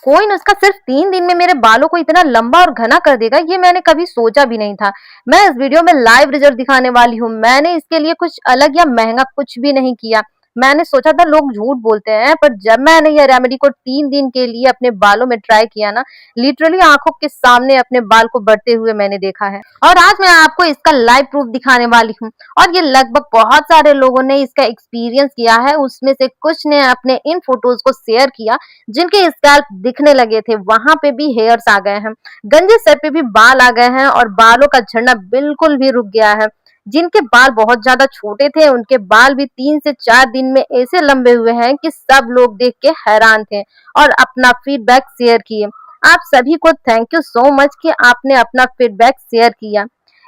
कोई नुस्खा सिर्फ 3 दिन में मेरे बालों को इतना लंबा और घना कर देगा, ये मैंने कभी सोचा भी नहीं था। मैं इस वीडियो में लाइव रिजल्ट दिखाने वाली हूँ। मैंने इसके लिए कुछ अलग या महंगा कुछ भी नहीं किया। मैंने सोचा था लोग झूठ बोलते हैं, पर जब मैंने ये रेमेडी को 3 दिन के लिए अपने बालों में ट्राई किया ना, लिटरली आंखों के सामने अपने बाल को बढ़ते हुए मैंने देखा है। और आज मैं आपको इसका लाइव प्रूफ दिखाने वाली हूँ। और ये लगभग बहुत सारे लोगों ने इसका एक्सपीरियंस किया है। उसमें से कुछ ने अपने इन फोटोज को शेयर किया जिनके स्कैल्प दिखने लगे थे, वहां पे भी हेयर्स आ गए हैं, गंजे सर पे भी बाल आ गए हैं और बालों का झड़ना बिल्कुल भी रुक गया है। जिनके बाल बहुत ज्यादा छोटे थे उनके बाल भी 3 से 4 दिन में ऐसे लंबे हुए हैं कि सब लोग देख के हैरान थे और अपना फीडबैक शेयर किए। आप सभी को थैंक यू सो मच कि आपने अपना फीडबैक शेयर किया।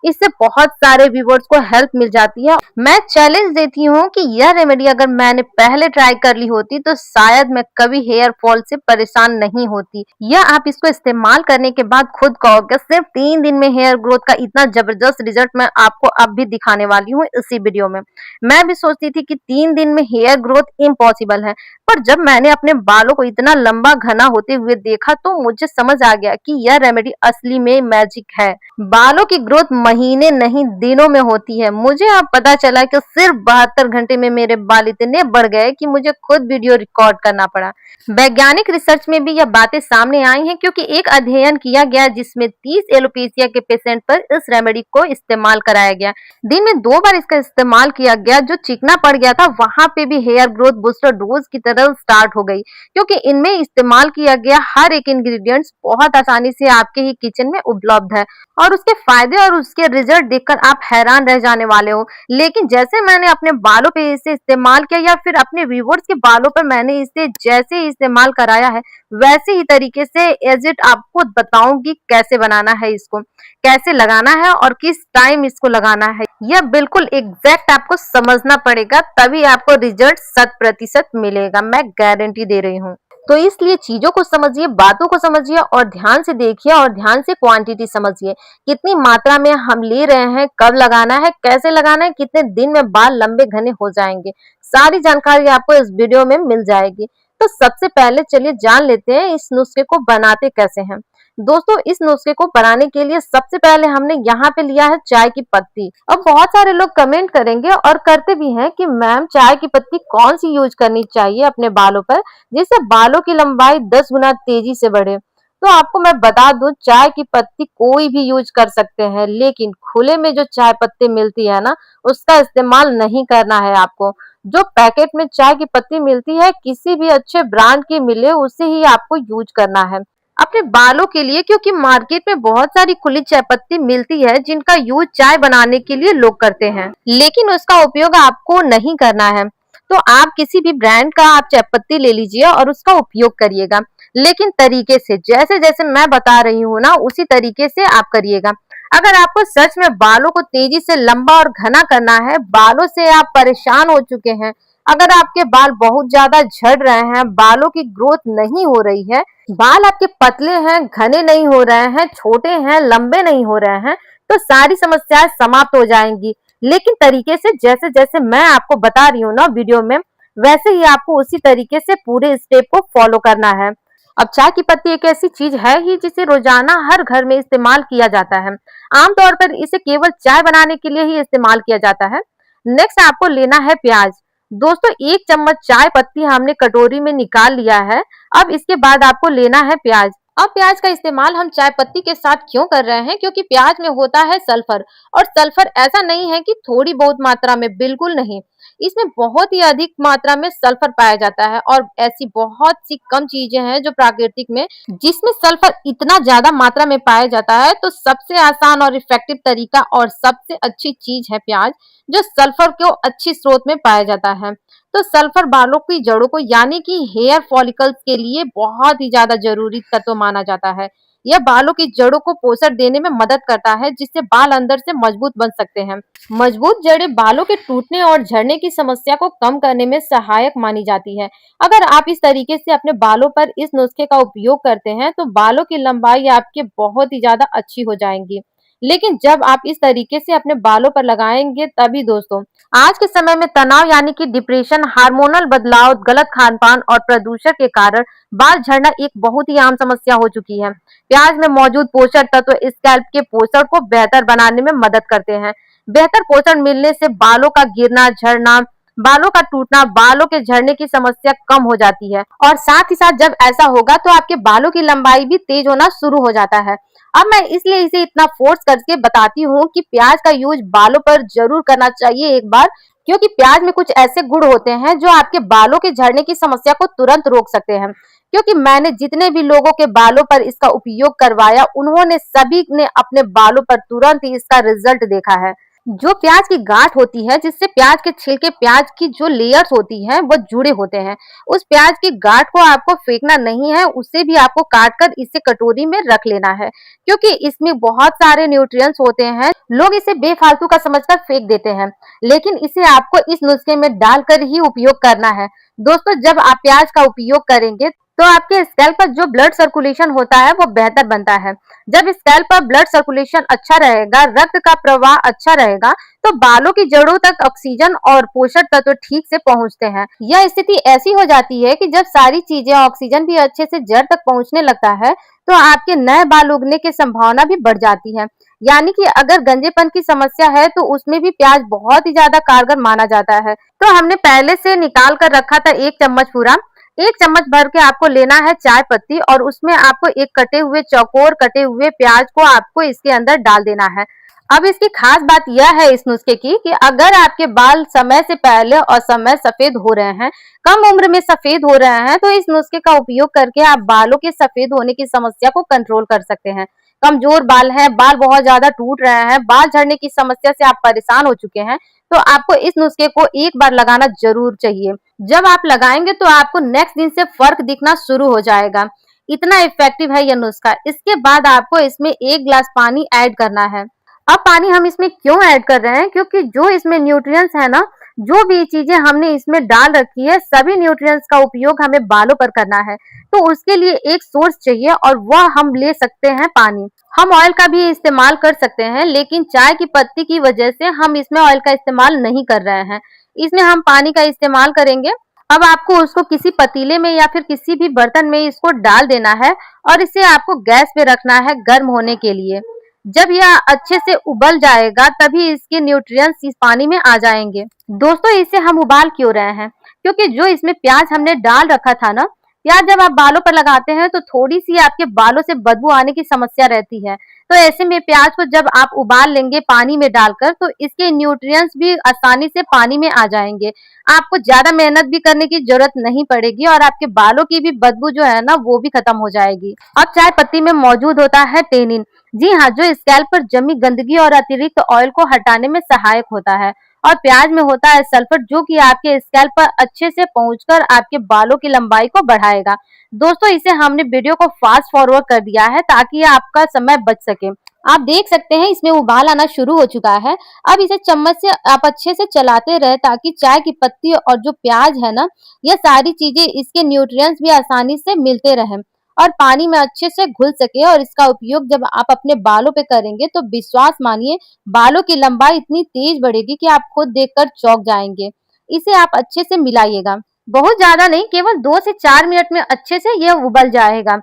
इससे बहुत सारे व्यूअर्स को हेल्प मिल जाती है। मैं चैलेंज देती हूँ कि यह रेमेडी अगर मैंने पहले ट्राई कर ली होती तो शायद मैं कभी हेयर फॉल से परेशान नहीं होती। यह आप इसको इस्तेमाल करने के बाद खुद कहोगे सिर्फ 3 दिन में हेयर ग्रोथ का इतना जबरदस्त रिजल्ट मैं आपको अब भी दिखाने वाली हूँ इसी वीडियो में। मैं भी सोचती थी कि 3 दिन में हेयर ग्रोथ इम्पॉसिबल है, पर जब मैंने अपने बालों को इतना लंबा घना होते हुए देखा तो मुझे समझ आ गया कि यह रेमेडी असली में मैजिक है। बालों की ग्रोथ महीने नहीं दिनों में होती है। मुझे अब पता चला कि सिर्फ 72 घंटे में मेरे बाल इतने बढ़ गए कि मुझे खुद वीडियो रिकॉर्ड करना पड़ा। वैज्ञानिक रिसर्च में भी यह बातें सामने आई हैं, क्योंकि एक अध्ययन किया गया जिसमें 30 एलोपेशिया के पेशेंट पर इस रेमेडी को इस्तेमाल कराया गया। दिन में 2 बार इसका इस्तेमाल किया गया। जो चिकना पड़ गया था वहां पे भी हेयर ग्रोथ बूस्टर डोज की तरह स्टार्ट हो गई, क्योंकि इनमें इस्तेमाल किया गया हर एक इंग्रेडिएंट्स बहुत आसानी से आपके ही किचन में उपलब्ध है और उसके फायदे और उसके रिजल्ट देखकर आप हैरान रह जाने वाले हो। लेकिन जैसे मैंने अपने बालों पे इसे इस्तेमाल किया या फिर अपने व्यूवर्स के बालों पर मैंने इसे जैसे ही इस्तेमाल कराया है, वैसे ही तरीके से एज इट आपको बताऊंगी कैसे बनाना है, इसको कैसे लगाना है और किस टाइम इसको लगाना है। यह बिल्कुल एग्जैक्ट आपको समझना पड़ेगा, तभी आपको रिजल्ट 100% मिलेगा, मैं गारंटी दे रही हूँ। तो इसलिए चीजों को समझिए, बातों को समझिए और ध्यान से देखिए और ध्यान से क्वांटिटी समझिए। कितनी मात्रा में हम ले रहे हैं, कब लगाना है, कैसे लगाना है, कितने दिन में बाल लंबे घने हो जाएंगे, सारी जानकारी आपको इस वीडियो में मिल जाएगी। तो सबसे पहले चलिए जान लेते हैं इस नुस्खे को बनाते कैसे हैं। दोस्तों, इस नुस्खे को बनाने के लिए सबसे पहले हमने यहाँ पे लिया है चाय की पत्ती। अब बहुत सारे लोग कमेंट करेंगे और करते भी हैं कि मैम चाय की पत्ती कौन सी यूज करनी चाहिए अपने बालों पर जिससे बालों की लंबाई 10 गुना तेजी से बढ़े। तो आपको मैं बता दूं, चाय की पत्ती कोई भी यूज कर सकते हैं, लेकिन खुले में जो चाय पत्ती मिलती है ना, उसका इस्तेमाल नहीं करना है आपको। जो पैकेट में चाय की पत्ती मिलती है किसी भी अच्छे ब्रांड की मिले उसे ही आपको यूज करना है अपने बालों के लिए, क्योंकि मार्केट में बहुत सारी खुली चाय पत्ती मिलती है जिनका यूज चाय बनाने के लिए लोग करते हैं, लेकिन उसका उपयोग आपको नहीं करना है। तो आप किसी भी ब्रांड का आप चाय पत्ती ले लीजिए और उसका उपयोग करिएगा, लेकिन तरीके से जैसे जैसे मैं बता रही हूँ ना उसी तरीके से आप करिएगा। अगर आपको सच में बालों को तेजी से लंबा और घना करना है, बालों से आप परेशान हो चुके हैं, अगर आपके बाल बहुत ज्यादा झड़ रहे हैं, बालों की ग्रोथ नहीं हो रही है, बाल आपके पतले हैं, घने नहीं हो रहे हैं, छोटे हैं, लंबे नहीं हो रहे हैं, तो सारी समस्याएं समाप्त हो जाएंगी। लेकिन तरीके से जैसे जैसे मैं आपको बता रही हूँ ना वीडियो में, वैसे ही आपको उसी तरीके से पूरे स्टेप को फॉलो करना है। अब चाय की पत्ती एक ऐसी चीज है ही जिसे रोजाना हर घर में इस्तेमाल किया जाता है। आमतौर पर इसे केवल चाय बनाने के लिए ही इस्तेमाल किया जाता है। नेक्स्ट आपको लेना है प्याज। दोस्तों, 1 चम्मच चाय पत्ती हमने कटोरी में निकाल लिया है। अब इसके बाद आपको लेना है प्याज। अब प्याज का इस्तेमाल हम चाय पत्ती के साथ क्यों कर रहे हैं, क्योंकि प्याज में होता है सल्फर, और सल्फर ऐसा नहीं है कि थोड़ी बहुत मात्रा में, बिल्कुल नहीं, इसमें बहुत ही अधिक मात्रा में सल्फर पाया जाता है। और ऐसी बहुत सी कम चीजें हैं जो प्राकृतिक में जिसमें सल्फर इतना ज्यादा मात्रा में पाया जाता है। तो सबसे आसान और इफेक्टिव तरीका और सबसे अच्छी चीज है प्याज, जो सल्फर को अच्छी स्रोत में पाया जाता है। तो सल्फर बालों की जड़ों को यानी कि हेयर फॉलिकल्स के लिए बहुत ही ज्यादा जरूरी तत्व माना जाता है। यह बालों की जड़ों को पोषण देने में मदद करता है, जिससे बाल अंदर से मजबूत बन सकते हैं। मजबूत जड़ें बालों के टूटने और झड़ने की समस्या को कम करने में सहायक मानी जाती है। अगर आप इस तरीके से अपने बालों पर इस नुस्खे का उपयोग करते हैं तो बालों की लंबाई आपके बहुत ही ज्यादा अच्छी हो जाएंगी। लेकिन जब आप इस तरीके से अपने बालों पर लगाएंगे तभी दोस्तों। आज के समय में तनाव यानी कि डिप्रेशन, हार्मोनल बदलाव, गलत खान-पान और प्रदूषण के कारण बाल झड़ना एक बहुत ही आम समस्या हो चुकी है। प्याज में मौजूद पोषक तत्व स्कैल्प के पोषण को बेहतर बनाने में मदद करते हैं। बेहतर पोषण मिलने से बालों का गिरना, झड़ना, बालों का टूटना, बालों के झड़ने की समस्या कम हो जाती है और साथ ही साथ जब ऐसा होगा तो आपके बालों की लंबाई भी तेज होना शुरू हो जाता है। अब मैं इसलिए इसे इतना फोर्स करके बताती हूँ कि प्याज का यूज बालों पर जरूर करना चाहिए एक बार, क्योंकि प्याज में कुछ ऐसे गुण होते हैं जो आपके बालों के झड़ने की समस्या को तुरंत रोक सकते हैं। क्योंकि मैंने जितने भी लोगों के बालों पर इसका उपयोग करवाया, उन्होंने सभी ने अपने बालों पर तुरंत ही इसका रिजल्ट देखा है। जो प्याज की गांठ होती है, जिससे प्याज के छिलके, प्याज की जो लेयर्स होती हैं वो जुड़े होते हैं, उस प्याज की गांठ को आपको फेंकना नहीं है, उससे भी आपको काट कर इसे कटोरी में रख लेना है, क्योंकि इसमें बहुत सारे न्यूट्रिएंट्स होते हैं। लोग इसे बेफालतू का समझकर फेंक देते हैं, लेकिन इसे आपको इस नुस्खे में डालकर ही उपयोग करना है। दोस्तों, जब आप प्याज का उपयोग करेंगे तो आपके स्कैल्प पर जो ब्लड सर्कुलेशन होता है वो बेहतर बनता है। जब स्कैल्प पर ब्लड सर्कुलेशन अच्छा रहेगा, रक्त का प्रवाह अच्छा रहेगा, तो बालों की जड़ों तक ऑक्सीजन और पोषक तत्व ठीक से पहुंचते हैं। यह स्थिति ऐसी हो जाती है कि जब सारी चीजें, ऑक्सीजन भी अच्छे से जड़ तक पहुंचने लगता है, तो आपके नए बाल उगने की संभावना भी बढ़ जाती है। यानी कि अगर गंजेपन की समस्या है तो उसमें भी प्याज बहुत ही ज्यादा कारगर माना जाता है। तो हमने पहले से निकाल कर रखा था 1 चम्मच पूरा। 1 चम्मच भर के आपको लेना है चाय पत्ती और उसमें आपको एक कटे हुए, चौकोर कटे हुए प्याज को आपको इसके अंदर डाल देना है। अब इसकी खास बात यह है इस नुस्खे की कि अगर आपके बाल समय से पहले और समय सफेद हो रहे हैं, कम उम्र में सफेद हो रहे हैं, तो इस नुस्खे का उपयोग करके आप बालों के सफेद होने की समस्या को कंट्रोल कर सकते हैं। कमजोर बाल हैं, बाल बहुत ज्यादा टूट रहे हैं, बाल झड़ने की समस्या से आप परेशान हो चुके हैं, तो आपको इस नुस्खे को एक बार लगाना जरूर चाहिए। जब आप लगाएंगे तो आपको नेक्स्ट दिन से फर्क दिखना शुरू हो जाएगा। इतना इफेक्टिव है यह नुस्खा। इसके बाद आपको इसमें 1 गिलास पानी ऐड करना है। अब पानी हम इसमें क्यों ऐड कर रहे हैं? क्योंकि जो इसमें न्यूट्रिएंट्स है ना, जो भी चीजें हमने इसमें डाल रखी है, सभी न्यूट्रिएंट्स का उपयोग हमें बालों पर करना है, तो उसके लिए एक सोर्स चाहिए और वह हम ले सकते हैं पानी। हम ऑयल का भी इस्तेमाल कर सकते हैं, लेकिन चाय की पत्ती की वजह से हम इसमें ऑयल का इस्तेमाल नहीं कर रहे हैं। इसमें हम पानी का इस्तेमाल करेंगे। अब आपको उसको किसी पतीले में या फिर किसी भी बर्तन में इसको डाल देना है और इसे आपको गैस पे रखना है गर्म होने के लिए। जब यह अच्छे से उबल जाएगा तभी इसके न्यूट्रिएंट्स इस पानी में आ जाएंगे। दोस्तों, इसे हम उबाल क्यों रहे हैं? क्योंकि जो इसमें प्याज हमने डाल रखा था ना, प्याज जब आप बालों पर लगाते हैं तो थोड़ी सी आपके बालों से बदबू आने की समस्या रहती है। तो ऐसे में प्याज को जब आप उबाल लेंगे पानी में डालकर, तो इसके न्यूट्रिएंट्स भी आसानी से पानी में आ जाएंगे। आपको ज्यादा मेहनत भी करने की जरूरत नहीं पड़ेगी और आपके बालों की भी बदबू जो है ना, वो भी खत्म हो जाएगी। अब चाय पत्ती में मौजूद होता है टेनिन। जी हाँ, जो स्कैल्प पर जमी गंदगी और अतिरिक्त ऑयल को हटाने में सहायक होता है। और प्याज में होता है सल्फर, जो कि आपके स्कैल्प पर अच्छे से पहुंचकर आपके बालों की लंबाई को बढ़ाएगा। दोस्तों, इसे हमने वीडियो को फास्ट फॉरवर्ड कर दिया है ताकि आपका समय बच सके। आप देख सकते हैं इसमें उबाल आना शुरू हो चुका है। अब इसे चम्मच से आप अच्छे से चलाते रहे ताकि चाय की पत्ती और जो प्याज है ना, यह सारी चीजें, इसके न्यूट्रिएंट्स भी आसानी से मिलते रहें और पानी में अच्छे से घुल सके। और इसका उपयोग जब आप अपने बालों पे करेंगे तो विश्वास मानिए, बालों की लंबाई इतनी तेज बढ़ेगी कि आप खुद देखकर चौंक जाएंगे। इसे आप अच्छे से मिलाइएगा, बहुत ज्यादा नहीं, केवल 2 से 4 मिनट में अच्छे से यह उबल जाएगा।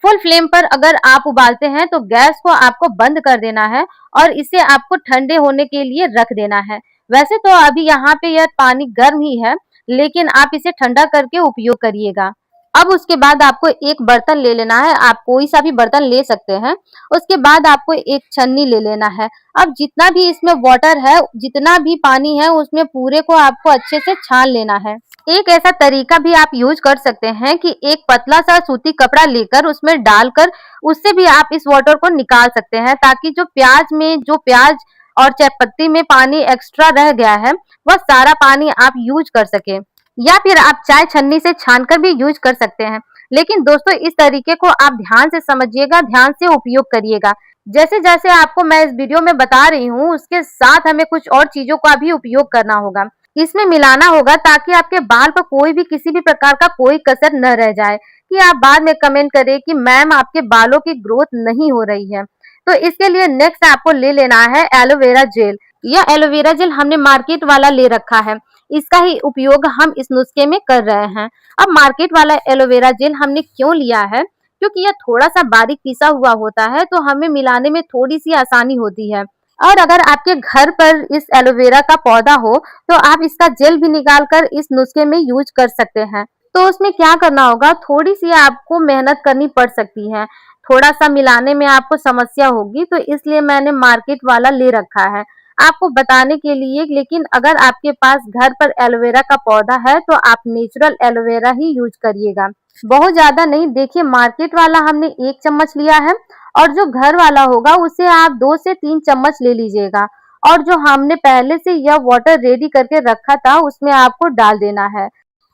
फुल फ्लेम पर अगर आप उबालते हैं तो गैस को आपको बंद कर देना है और इसे आपको ठंडे होने के लिए रख देना है। वैसे तो अभी यहाँ पे यह पानी गर्म ही है, लेकिन आप इसे ठंडा करके उपयोग करिएगा। अब उसके बाद आपको एक बर्तन ले लेना है, आप कोई सा भी बर्तन ले सकते हैं। उसके बाद आपको एक छन्नी ले लेना है। अब जितना भी इसमें वाटर है, जितना भी पानी है, उसमें पूरे को आपको अच्छे से छान लेना है। एक ऐसा तरीका भी आप यूज कर सकते हैं कि एक पतला सा सूती कपड़ा लेकर उसमें डालकर उससे भी आप इस वाटर को निकाल सकते हैं, ताकि जो प्याज और चाय पत्ती में पानी एक्स्ट्रा रह गया है, वह सारा पानी आप यूज कर सके। या फिर आप चाय छन्नी से छानकर भी यूज कर सकते हैं। लेकिन दोस्तों, इस तरीके को आप ध्यान से समझिएगा, ध्यान से उपयोग करिएगा। जैसे जैसे आपको मैं इस वीडियो में बता रही हूँ, उसके साथ हमें कुछ और चीजों का भी उपयोग करना होगा, इसमें मिलाना होगा, ताकि आपके बाल पर कोई भी, किसी भी प्रकार का कोई कसर न रह जाए कि आप बाद में कमेंट करें कि मैम आपके बालों की ग्रोथ नहीं हो रही है। तो इसके लिए नेक्स्ट आपको ले लेना है एलोवेरा जेल। यह एलोवेरा जेल हमने मार्केट वाला ले रखा है, इसका ही उपयोग हम इस नुस्खे में कर रहे हैं। अब मार्केट वाला एलोवेरा जेल हमने क्यों लिया है, क्योंकि यह थोड़ा सा बारीक पिसा हुआ होता है, तो हमें मिलाने में थोड़ी सी आसानी होती है। और अगर आपके घर पर इस एलोवेरा का पौधा हो तो आप इसका जेल भी निकाल कर इस नुस्खे में यूज कर सकते हैं। तो उसमें क्या करना होगा, थोड़ी सी आपको मेहनत करनी पड़ सकती है, थोड़ा सा मिलाने में आपको समस्या होगी, तो इसलिए मैंने मार्केट वाला ले रखा है आपको बताने के लिए। लेकिन अगर आपके पास घर पर एलोवेरा का पौधा है तो आप नेचुरल एलोवेरा ही यूज करिएगा, बहुत ज्यादा नहीं। देखिए मार्केट वाला हमने 1 चम्मच लिया है और जो घर वाला होगा उसे आप 2 से 3 चम्मच ले लीजिएगा। और जो हमने पहले से यह वाटर रेडी करके रखा था उसमें आपको डाल देना है।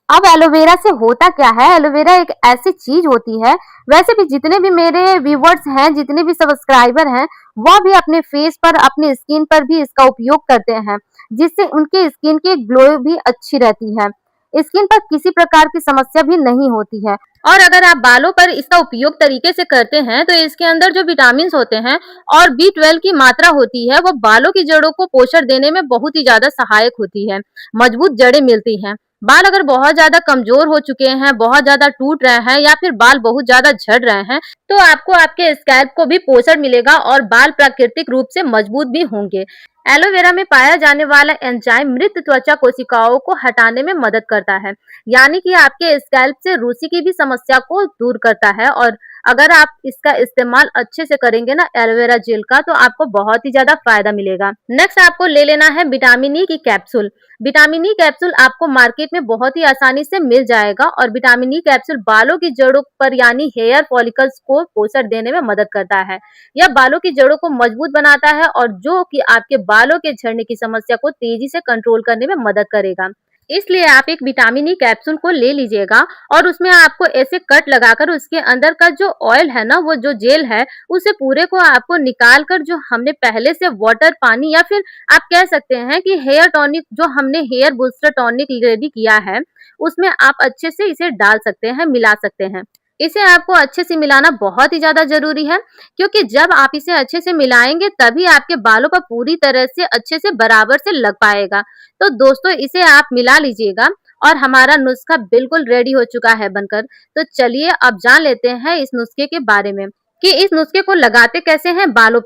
अब एलोवेरा से होता क्या है, एलोवेरा एक ऐसी चीज होती है, वैसे भी जितने भी मेरे व्यूवर्स हैं, जितने भी सब्सक्राइबर हैं, वह भी अपने फेस पर, अपने स्किन पर भी इसका उपयोग करते हैं, जिससे उनके स्किन की ग्लो भी अच्छी रहती है, स्किन पर किसी प्रकार की समस्या भी नहीं होती है। और अगर आप बालों पर इसका उपयोग तरीके से करते हैं तो इसके अंदर जो विटामिन होते हैं और B12 की मात्रा होती है, वो बालों की जड़ों को पोषण देने में बहुत ही ज्यादा सहायक होती है, मजबूत जड़ें मिलती हैं। बाल अगर बहुत ज्यादा कमजोर हो चुके हैं, बहुत ज्यादा टूट रहे हैं या फिर बाल बहुत ज्यादा झड़ रहे हैं, तो आपको आपके स्कैल्प को भी पोषण मिलेगा और बाल प्राकृतिक रूप से मजबूत भी होंगे। एलोवेरा में पाया जाने वाला एंजाइम मृत त्वचा कोशिकाओं को हटाने में मदद करता है, यानी कि आपके स्कैल्प से रूसी की भी समस्या को दूर करता है। और अगर आप इसका इस्तेमाल अच्छे से करेंगे ना एलोवेरा जेल का, तो आपको बहुत ही ज्यादा फायदा मिलेगा। नेक्स्ट आपको ले लेना है विटामिन ई की कैप्सूल। विटामिन ई कैप्सूल आपको मार्केट में बहुत ही आसानी से मिल जाएगा और विटामिन ई कैप्सूल बालों की जड़ों पर यानी हेयर फॉलिकल्स को पोषण देने में मदद करता है। यह बालों की जड़ों को मजबूत बनाता है और जो कि आपके बालों के झड़ने की समस्या को तेजी से कंट्रोल करने में मदद करेगा। इसलिए आप एक विटामिन ई कैप्सूल को ले लीजिएगा और उसमें आपको ऐसे कट लगाकर उसके अंदर का जो ऑयल है ना, वो जो जेल है, उसे पूरे को आपको निकाल कर जो हमने पहले से वाटर, पानी या फिर आप कह सकते हैं कि हेयर टॉनिक, जो हमने हेयर बूस्टर टॉनिक रेडी किया है, उसमें आप अच्छे से इसे डाल सकते हैं, मिला सकते हैं। इसे आपको अच्छे से मिलाना बहुत ही ज्यादा जरूरी है, क्योंकि जब आप इसे अच्छे से मिलाएंगे तभी आपके बालों पर पूरी तरह से अच्छे से बराबर से लग पाएगा। तो दोस्तों इसे आप मिला लीजिएगा और हमारा नुस्खा बिल्कुल रेडी हो चुका है बनकर। तो चलिए अब जान लेते हैं इस नुस्खे के बारे में कि इस नुस्खे को लगाते कैसे हैं बालों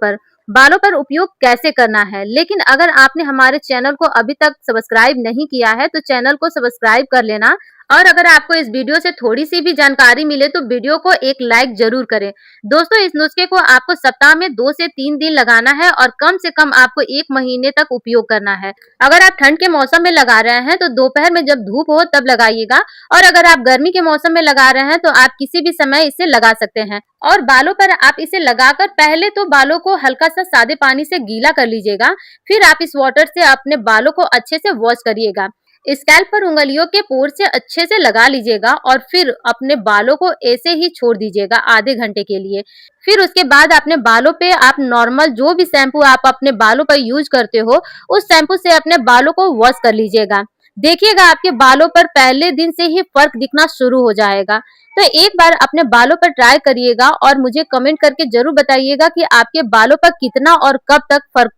पर उपयोग कैसे करना है। लेकिन अगर आपने हमारे चैनल को अभी तक सब्सक्राइब नहीं किया है तो चैनल को सब्सक्राइब कर लेना, और अगर आपको इस वीडियो से थोड़ी सी भी जानकारी मिले तो वीडियो को एक लाइक जरूर करें। दोस्तों इस नुस्खे को आपको सप्ताह में 2 से 3 दिन लगाना है और कम से कम आपको 1 महीने तक उपयोग करना है। अगर आप ठंड के मौसम में लगा रहे हैं तो दोपहर में जब धूप हो तब लगाइएगा, और अगर आप गर्मी के मौसम में लगा रहे हैं तो आप किसी भी समय इसे लगा सकते हैं। और बालों पर आप इसे लगाकर पहले तो बालों को हल्का सा सादे पानी से गीला कर लीजिएगा, फिर आप इस वाटर से अपने बालों को अच्छे से वॉश करिएगा। स्कैल्प पर उंगलियों के पोर से अच्छे से लगा लीजिएगा और फिर अपने बालों को ऐसे ही छोड़ दीजिएगा आधे घंटे के लिए। फिर उसके बाद अपने बालों पे आप नॉर्मल जो भी शैम्पू आप अपने बालों पर यूज करते हो उस शैम्पू से अपने बालों को वॉश कर लीजिएगा। देखिएगा आपके बालों पर पहले दिन से ही फर्क दिखना शुरू हो जाएगा। तो एक बार अपने बालों पर ट्राई करिएगा और मुझे कमेंट करके जरूर बताइएगा कि आपके बालों पर कितना और कब तक फर्क